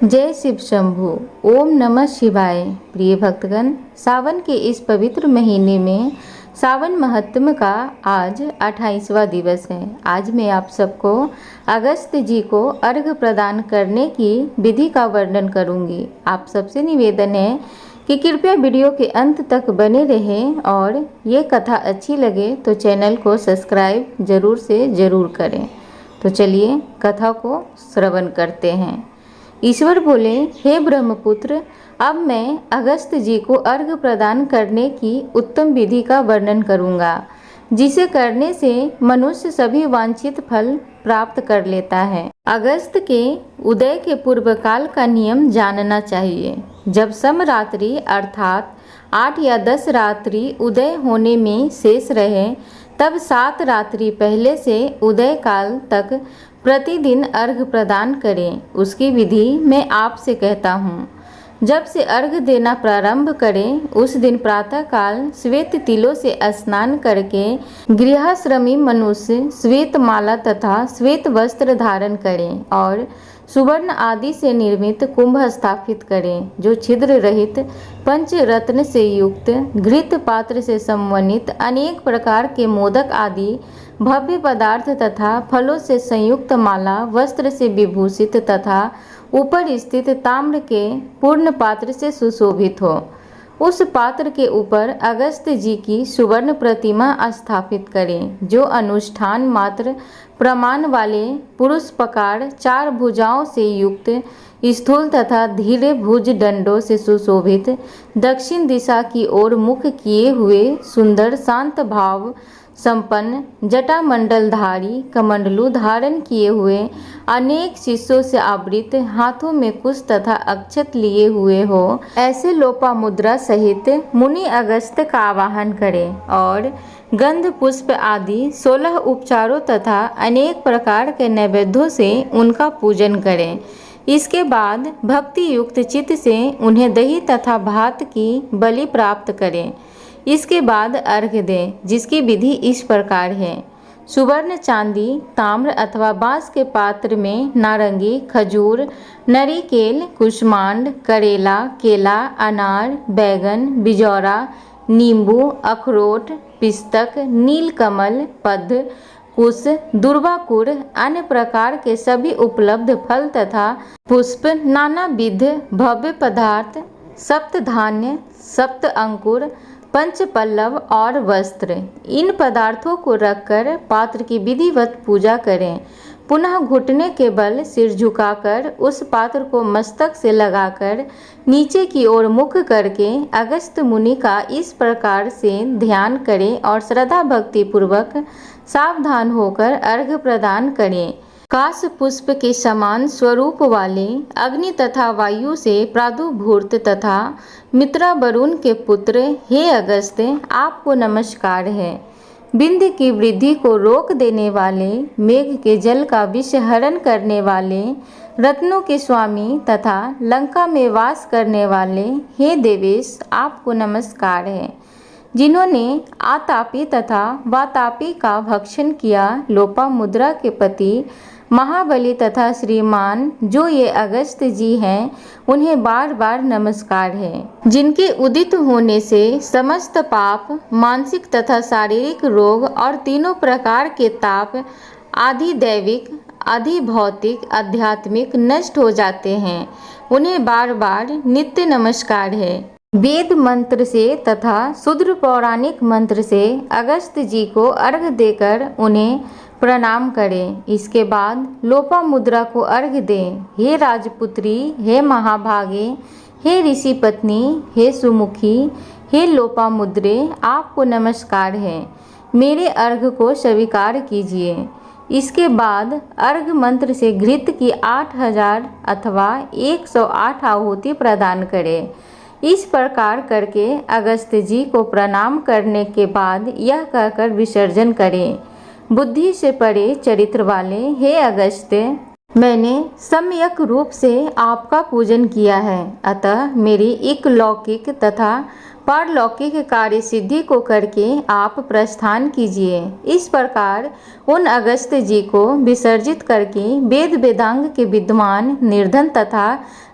जय शिव शंभु। ओम नमः शिवाय। प्रिय भक्तगण, सावन के इस पवित्र महीने में सावन महात्म्य का आज 28वां दिवस है। आज मैं आप सबको अगस्त जी को अर्घ्य प्रदान करने की विधि का वर्णन करूंगी। आप सबसे निवेदन है कि कृपया वीडियो के अंत तक बने रहें और ये कथा अच्छी लगे तो चैनल को सब्सक्राइब जरूर से जरूर करें। तो चलिए कथा को श्रवण करते हैं। ईश्वर बोले, हे ब्रह्मपुत्र, अब मैं अगस्त जी को अर्घ्य प्रदान करने की उत्तम विधि का वर्णन करूंगा, जिसे करने से मनुष्य सभी वांछित फल प्राप्त कर लेता है। अगस्त के उदय के पूर्व काल का नियम जानना चाहिए। जब समरात्रि अर्थात 8 या 10 रात्रि उदय होने में शेष रहे, तब 7 रात्रि पहले से उदय काल तक प्रतिदिन अर्घ्य प्रदान करें। उसकी विधि मैं आपसे कहता हूँ। जब से अर्घ्य देना प्रारंभ करें, उस दिन प्रातः काल श्वेत तिलों से स्नान करके गृहश्रमी मनुष्य श्वेत माला तथा श्वेत वस्त्र धारण करें और सुवर्ण आदि से निर्मित कुंभ स्थापित करें, जो छिद्र रहित पंचरत्न से युक्त घृत पात्र से समन्वित अनेक प्रकार के मोदक आदि भव्य पदार्थ तथा फलों से संयुक्त माला वस्त्र से विभूषित तथा ऊपर स्थित ताम्र के पूर्ण पात्र से सुशोभित हो। उस पात्र के ऊपर अगस्त जी की सुवर्ण प्रतिमा स्थापित करें, जो अनुष्ठान मात्र प्रमाण वाले पुरुष पकार 4 भुजाओं से युक्त स्थूल तथा धीरे भुज दंडों से सुशोभित दक्षिण दिशा की ओर मुख किए हुए सुंदर शांत भाव संपन्न जटामंडलधारी कमंडलू धारण किए हुए अनेक शिष्यों से आवृत हाथों में कुश तथा अक्षत लिए हुए हो, ऐसे लोपामुद्रा सहित मुनि अगस्त का आवाहन करें और गंध पुष्प आदि 16 उपचारों तथा अनेक प्रकार के नैवेद्यों से उनका पूजन करें। इसके बाद भक्ति युक्त चित्त से उन्हें दही तथा भात की बलि प्राप्त करें। इसके बाद अर्घ्य दें, जिसकी विधि इस प्रकार है। सुवर्ण, चांदी, ताम्र अथवा बांस के पात्र में नारंगी, खजूर, नरिकेल, कुष्मांड, करेला, केला, अनार, बैगन, बिजौरा, नींबू, अखरोट, पिस्तक, नीलकमल, पद्म, कुश, दुर्वाकुर, अन्य प्रकार के सभी उपलब्ध फल तथा पुष्प, नानाविध भव्य पदार्थ, सप्त धान्य, सप्त अंकुर, पंच पल्लव और वस्त्र, इन पदार्थों को रखकर पात्र की विधिवत पूजा करें। पुनः घुटने के बल सिर झुकाकर उस पात्र को मस्तक से लगाकर नीचे की ओर मुख करके अगस्त मुनि का इस प्रकार से ध्यान करें और श्रद्धा भक्ति पूर्वक सावधान होकर अर्घ्य प्रदान करें। काश पुष्प के समान स्वरूप वाले अग्नि तथा वायु से प्रादुर्भूत तथा मित्रा वरुण के पुत्र, हे अगस्त, आपको नमस्कार है। बिंद की वृद्धि को रोक देने वाले, मेघ के जल का विषहरण करने वाले, रत्नों के स्वामी तथा लंका में वास करने वाले, हे देवेश, आपको नमस्कार है। जिन्होंने आतापी तथा वातापी का भक्षण किया, लोपामुद्रा के पति महाबली तथा श्रीमान जो ये अगस्त जी हैं, उन्हें बार बार नमस्कार है। जिनके उदित होने से समस्त पाप, मानसिक तथा शारीरिक रोग और तीनों प्रकार के ताप आदि दैविक, आदि भौतिक, आध्यात्मिक नष्ट हो जाते हैं, उन्हें बार बार नित्य नमस्कार है। वेद मंत्र से तथा शूद्र पौराणिक मंत्र से अगस्त जी को अर्घ्य देकर उन्हें प्रणाम करें। इसके बाद लोपामुद्रा को अर्घ्य दें। हे राजपुत्री, हे महाभागे, हे ऋषि पत्नी, हे सुमुखी, हे लोपामुद्रे, आपको नमस्कार है। मेरे अर्घ्य को स्वीकार कीजिए। इसके बाद अर्घ्य मंत्र से घृत की 8000 अथवा 108 आहुति प्रदान करें। इस प्रकार करके अगस्त जी को प्रणाम करने के बाद यह कहकर विसर्जन करें। बुद्धि से परे चरित्र वाले, हे अगस्त, मैंने सम्यक रूप से आपका पूजन किया है, अतः मेरी इकलौकिक तथा पारलौकिक कार्य सिद्धि को करके आप प्रस्थान कीजिए। इस प्रकार उन अगस्त जी को विसर्जित करके वेद वेदांग के विद्वान निर्धन तथा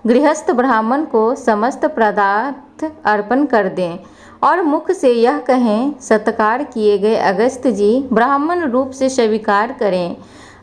गृहस्थ ब्राह्मण को समस्त पदार्थ अर्पण कर दें और मुख से यह कहें, सत्कार किए गए अगस्त जी ब्राह्मण रूप से स्वीकार करें।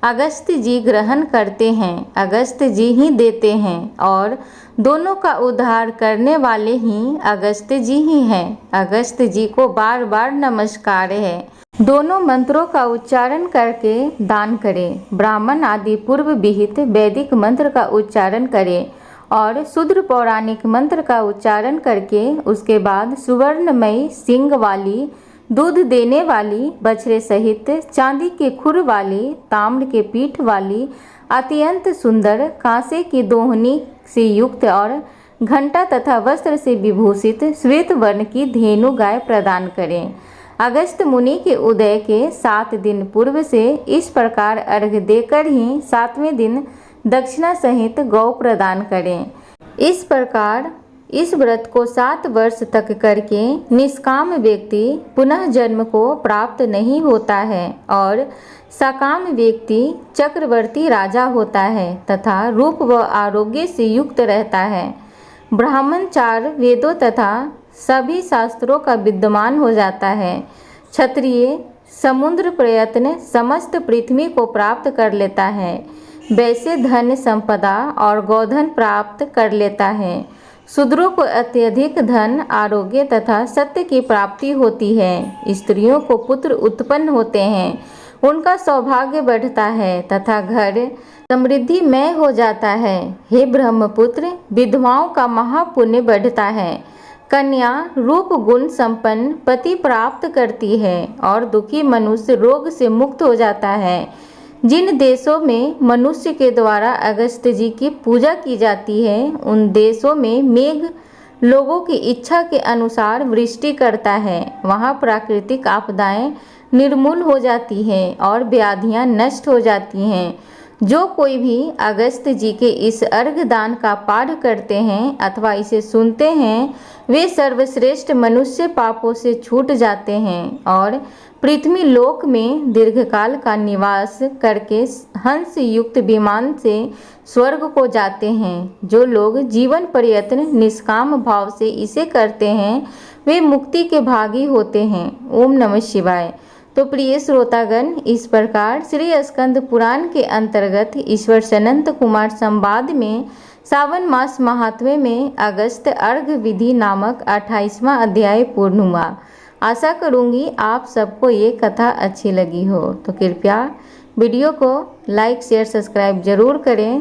अगस्त जी ग्रहण करते हैं, अगस्त जी ही देते हैं और दोनों का उद्धार करने वाले ही अगस्त जी ही हैं। अगस्त जी को बार बार नमस्कार है। दोनों मंत्रों का उच्चारण करके दान करें। ब्राह्मण आदि पूर्व विहित वैदिक मंत्र का उच्चारण करें और शूद्र पौराणिक मंत्र का उच्चारण करके उसके बाद सुवर्णमयी सींग वाली, दूध देने वाली, बछड़े सहित चांदी के खुर वाली, ताम्र के पीठ वाली, अत्यंत सुंदर कांसे की दोहनी से युक्त और घंटा तथा वस्त्र से विभूषित श्वेत वर्ण की धेनु गाय प्रदान करें। अगस्त मुनि के उदय के 7 दिन पूर्व से इस प्रकार अर्घ्य देकर ही 7वें दिन दक्षिणा सहित गौ प्रदान करें। इस प्रकार इस व्रत को 7 वर्ष तक करके निष्काम व्यक्ति पुनः जन्म को प्राप्त नहीं होता है और सकाम व्यक्ति चक्रवर्ती राजा होता है तथा रूप व आरोग्य से युक्त रहता है। ब्राह्मण 4 वेदों तथा सभी शास्त्रों का विद्वान हो जाता है। क्षत्रिय समुद्र प्रयत्न समस्त पृथ्वी को प्राप्त कर लेता है। वैसे धन संपदा और गोधन प्राप्त कर लेता है। शूद्रों को अत्यधिक धन, आरोग्य तथा सत्य की प्राप्ति होती है। स्त्रियों को पुत्र उत्पन्न होते हैं, उनका सौभाग्य बढ़ता है तथा घर समृद्धिमय हो जाता है। हे ब्रह्मपुत्र, विधवाओं का महापुण्य बढ़ता है। कन्या रूप गुण संपन्न पति प्राप्त करती है और दुखी मनुष्य रोग से मुक्त हो जाता है। जिन देशों में मनुष्य के द्वारा अगस्त जी की पूजा की जाती है, उन देशों में मेघ लोगों की इच्छा के अनुसार वृष्टि करता है। वहाँ प्राकृतिक आपदाएं निर्मूल हो जाती हैं और व्याधियां नष्ट हो जाती हैं। जो कोई भी अगस्त जी के इस अर्घ्य दान का पाठ करते हैं अथवा इसे सुनते हैं, वे सर्वश्रेष्ठ मनुष्य पापों से छूट जाते हैं और पृथ्वी लोक में दीर्घकाल का निवास करके हंस युक्त विमान से स्वर्ग को जाते हैं। जो लोग जीवन प्रयत्न निष्काम भाव से इसे करते हैं, वे मुक्ति के भागी होते हैं। ओम नमः शिवाय। तो प्रिय श्रोतागण, इस प्रकार श्री स्कंद पुराण के अंतर्गत ईश्वर अनंत कुमार संवाद में सावन मास महात्म्य में अगस्त अर्घ विधि नामक 28वां अध्याय पूर्ण हुआ। आशा करूंगी आप सबको ये कथा अच्छी लगी हो, तो कृपया वीडियो को लाइक शेयर सब्सक्राइब जरूर करें।